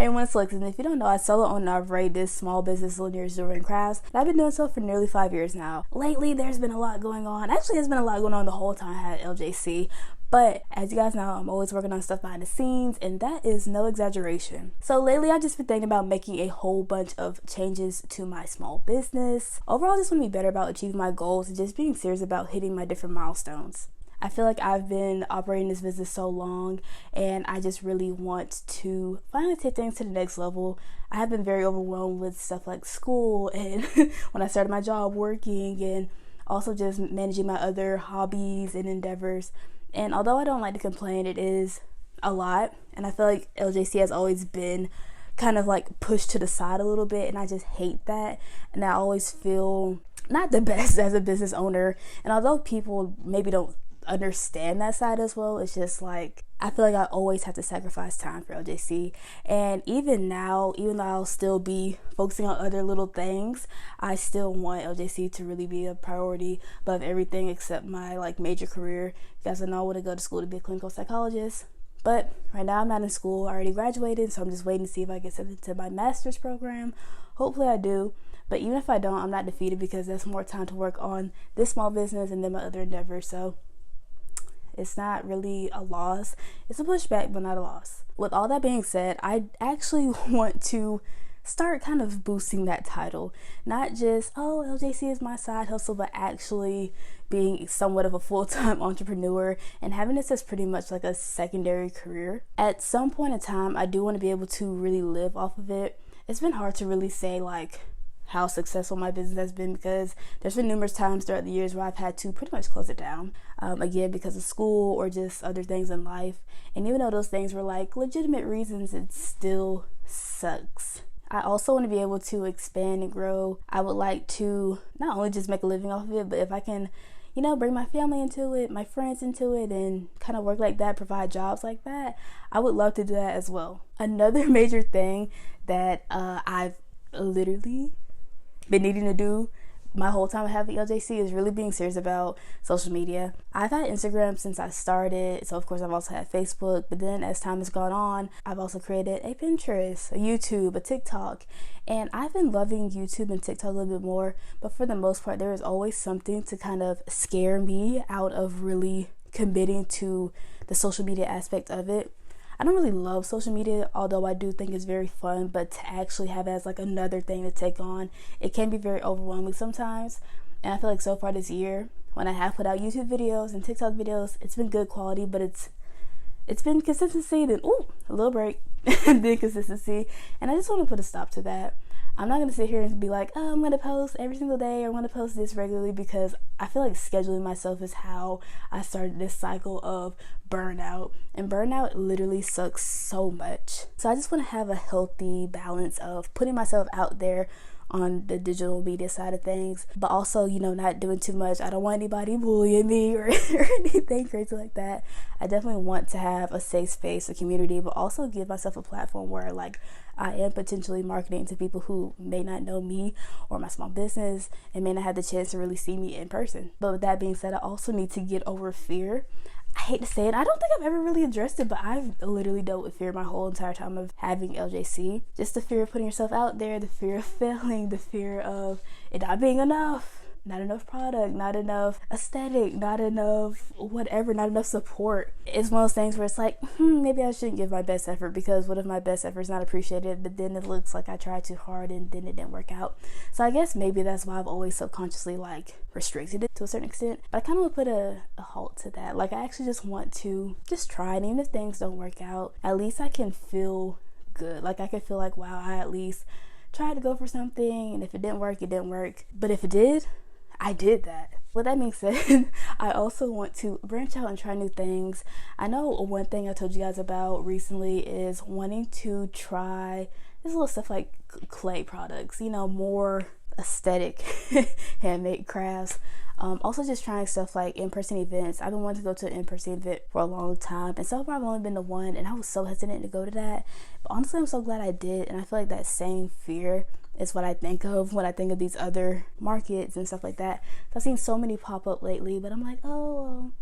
Hey everyone, it's Lex, and if you don't know, I solo own and operate this small business, Linear Jewelry and Crafts, and I've been doing so for nearly 5 years now. Lately, there's been a lot going on. Actually, there's been a lot going on the whole time I had LJC, but as you guys know, I'm always working on stuff behind the scenes, and that is no exaggeration. So lately, I've just been thinking about making a whole bunch of changes to my small business. Overall, I just want to be better about achieving my goals and just being serious about hitting my different milestones. I feel like I've been operating this business so long, and I just really want to finally take things to the next level. I have been very overwhelmed with stuff like school and when I started my job working, and also just managing my other hobbies and endeavors. And although I don't like to complain, it is a lot, and I feel like LJC has always been kind of like pushed to the side a little bit, and I just hate that. And I always feel not the best as a business owner, and although people maybe don't understand that side as well, it's just like I feel like I always have to sacrifice time for LJC. And even now, even though I'll still be focusing on other little things, I still want LJC to really be a priority above everything except my like major career. You guys know I want to go to school to be a clinical psychologist, but right now I'm not in school. I already graduated, so I'm just waiting to see if I get accepted to my master's program. Hopefully I do. But even if I don't, I'm not defeated, because there's more time to work on this small business and then my other endeavors. So it's not really a loss. It's a pushback, but not a loss. With all that being said, I actually want to start kind of boosting that title. Not just, oh, LJC is my side hustle, but actually being somewhat of a full-time entrepreneur and having this as pretty much like a secondary career. At some point in time, I do want to be able to really live off of it. It's been hard to really say like how successful my business has been, because there's been numerous times throughout the years where I've had to pretty much close it down, again because of school or just other things in life. And even though those things were like legitimate reasons, it still sucks. I also want to be able to expand and grow. I would like to not only just make a living off of it, but if I can, you know, bring my family into it, my friends into it, and kind of work like that, provide jobs like that, I would love to do that as well. Another major thing that I've literally been needing to do my whole time having LJC is really being serious about social media. I've had Instagram since I started, so of course I've also had Facebook, but then as time has gone on, I've also created a Pinterest, a YouTube, a TikTok, and I've been loving YouTube and TikTok a little bit more, but for the most part there is always something to kind of scare me out of really committing to the social media aspect of it. I don't really love social media, although I do think it's very fun, but to actually have it as like another thing to take on, it can be very overwhelming sometimes. And I feel like so far this year, when I have put out YouTube videos and TikTok videos, it's been good quality, but it's been consistency, then a little break, and then consistency. And I just want to put a stop to that. I'm not going to sit here and be like, oh, I'm going to post every single day, or I'm going to post this regularly, because I feel like scheduling myself is how I started this cycle of burnout. And burnout literally sucks so much. So I just want to have a healthy balance of putting myself out there on the digital media side of things, but also, you know, not doing too much. I don't want anybody bullying me or anything crazy like that. I definitely want to have a safe space, a community, but also give myself a platform where like I am potentially marketing to people who may not know me or my small business and may not have the chance to really see me in person. But with that being said, I also need to get over fear. I hate to say it, I don't think I've ever really addressed it, but I've literally dealt with fear my whole entire time of having LJC. Just the fear of putting yourself out there, the fear of failing, the fear of it not being enough. Not enough product, not enough aesthetic, not enough whatever, not enough support. It's one of those things where it's like, maybe I shouldn't give my best effort, because what if my best effort is not appreciated, but then it looks like I tried too hard and then it didn't work out. So I guess maybe that's why I've always subconsciously like restricted it to a certain extent. But I kind of want to put a halt to that. Like I actually just want to just try, and even if things don't work out, at least I can feel good. Like I can feel like, wow, I at least tried to go for something, and if it didn't work, it didn't work. But if it did, I did that. With that being said, I also want to branch out and try new things. I know one thing I told you guys about recently is wanting to try this little stuff like clay products, you know, more aesthetic handmade crafts. Also just trying stuff like in-person events. I've been wanting to go to an in-person event for a long time, and so far I've only been to one, and I was so hesitant to go to that. But honestly, I'm so glad I did, and I feel like that same fear is what I think of when I think of these other markets and stuff like that. I've seen so many pop up lately, but I'm like, oh,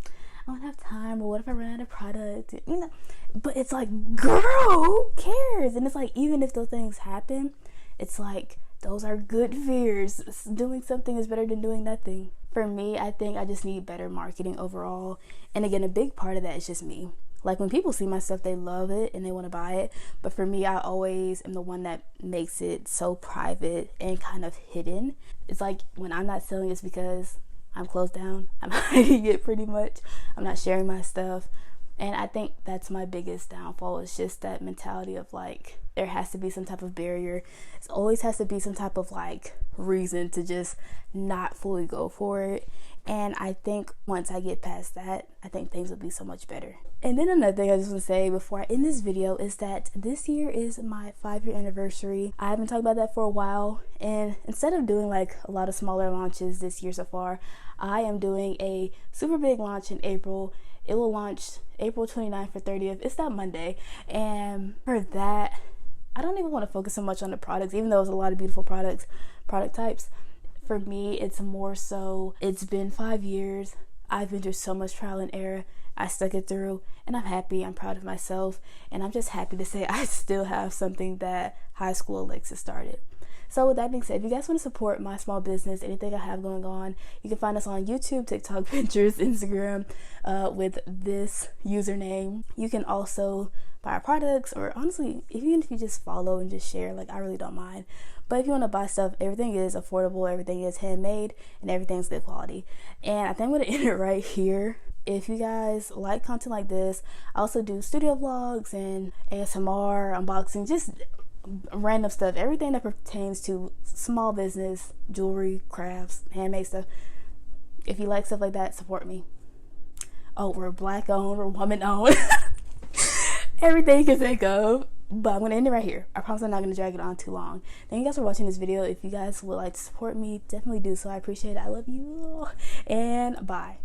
well, don't have time, or what if I run out of product, you know. But it's like, girl, who cares? And it's like, even if those things happen, it's like, those are good fears. Doing something is better than doing nothing. For me, I think I just need better marketing overall. And again, a big part of that is just me. Like, when people see my stuff, they love it and they want to buy it. But for me, I always am the one that makes it so private and kind of hidden. It's like, when I'm not selling, it's because I'm closed down. I'm hiding it pretty much. I'm not sharing my stuff. And I think that's my biggest downfall. It's just that mentality of like, there has to be some type of barrier. It always has to be some type of like reason to just not fully go for it. And I think once I get past that, I think things will be so much better. And then another thing I just want to say before I end this video is that this year is my 5-year anniversary. I have been talking about that for a while, and instead of doing like a lot of smaller launches this year so far, I am doing a super big launch in April. It will launch April 29th or 30th. It's that Monday. And for that, I don't even want to focus so much on the products, even though it's a lot of beautiful product types. For me, it's more so, it's been 5 years. I've been through so much trial and error. I stuck it through, and I'm happy. I'm proud of myself, and I'm just happy to say I still have something that high school Alexis started. So with that being said, if you guys want to support my small business, anything I have going on, you can find us on YouTube, TikTok, Pinterest, Instagram, with this username. You can also buy our products, or honestly, even if you just follow and just share, like, I really don't mind. But if you want to buy stuff, everything is affordable, everything is handmade, and everything's good quality. And I think I'm going to end it right here. If you guys like content like this, I also do studio vlogs and ASMR, unboxing, just random stuff, everything that pertains to small business, jewelry, crafts, handmade stuff. If you like stuff like that, support me. Oh, we're black owned, we're woman owned. Everything you can think of. But I'm going to end it right here. I promise I'm not going to drag it on too long. Thank you guys for watching this video. If you guys would like to support me, definitely do so. I appreciate it. I love you. And bye.